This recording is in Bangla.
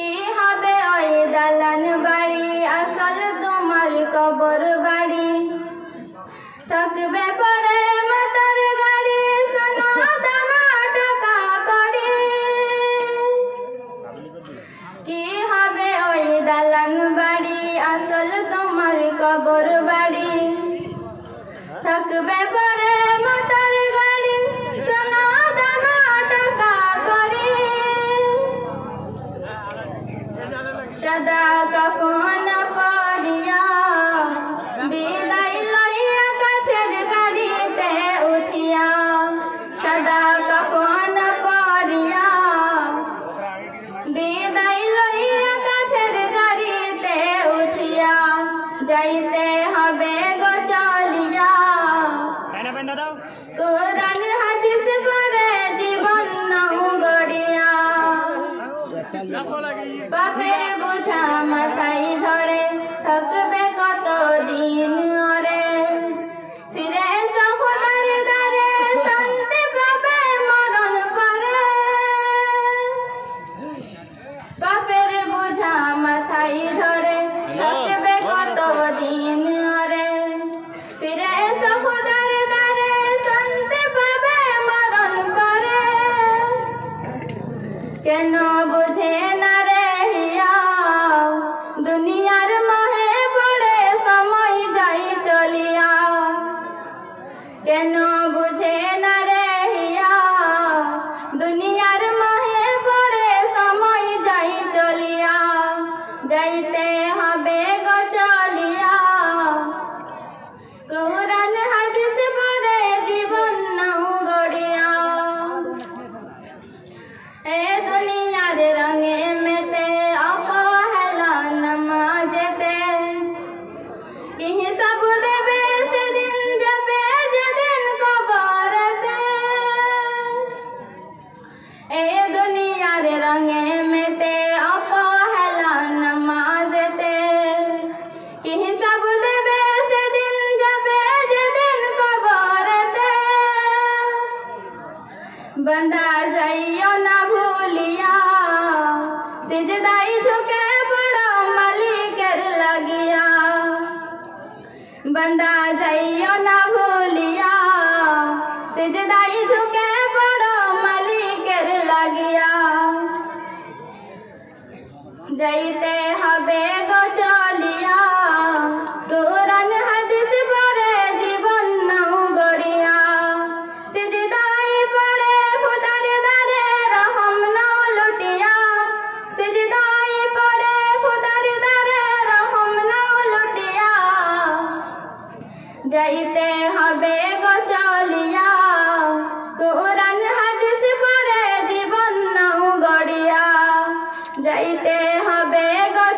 কি হবে ওই দালান বাড়ি, আসল তোমার কবর বাড়ি। থাকবে পরে মোটর গাড়ি, সোনা দানা টাকা কড়ি। কি হবে ওই দালান বাড়ি, আসল তোমার কবর বাড়ি। থাকবে পরে মোটর গাড়ি, সোনা দানা টাকা কড়ি। সাদা কাফন পরিয়া বিদায় লইয়া কাঠের গাড়িতে উঠিয়া। সাদা কাফন পরিয়া বিদায় লইয়া কাঠের গাড়িতে উঠিয়া। যাইতে হবে গো চলিয়া, কোরআন হাদিস পড়ে জীবন নাও গড়িয়া। বাপের বোঝা মাথায় ধরে থাকবে কতদিন ওরে, ফিরে এসো খোদার দ্বারে শান্তি পাবে মরণ পরে। বাপের বোঝা মাথায় ধরে থাকবে কতদিন ওরে, ফিরে এসো খোদার দ্বারে শান্তি পাবে মরণ পরে। কেন বুঝে না রে হিয়া, দুনিয়ার মোহে পড়ে সময় যাই চলিয়া। কেন বুঝে না রে হিয়া, দুনিয়ার মোহে পড়ে সময় যাই চলিয়া। যাইতে হবে গো চলিয়া, কোরআন হাদিস পড়ে জীবন নাও গড়িয়া। এ দুনিয়ার রঙে মেতে অবহেলা নামাজেতে, কি হিসাব দেবে সেদিন যাবে যেদিন কবরেতে। এ দুনিয়ার রঙে মেতে অবহেলা নামাজেতে, কি হিসাব দেবে সেদিন যাবে যেদিন কবরেতে। বান্দা যাইও না ভুলিয়া, সিজদায় ঝুঁকে পড়ো মালিকের লাগিয়া। বান্দা যাইও না ভুলিয়া, সিজদায় ঝুঁকে পড়ো মালিকের লাগিয়া। যাইতে হবে গো চলিয়া, কোরআন হাদিস পড়ে জীবন নাও গড়িয়া। সিজদায় পড়ে খোদার দ্বারে রহম নাও লুটিয়া। সিজদায় পড়ে খোদার দ্বারে রহম নাও লুটিয়া। যাইতে হবে গো চলিয়া, কোরআন হাদিস পড়ে জীবন নাও গড়িয়া। যাইতে হবে গো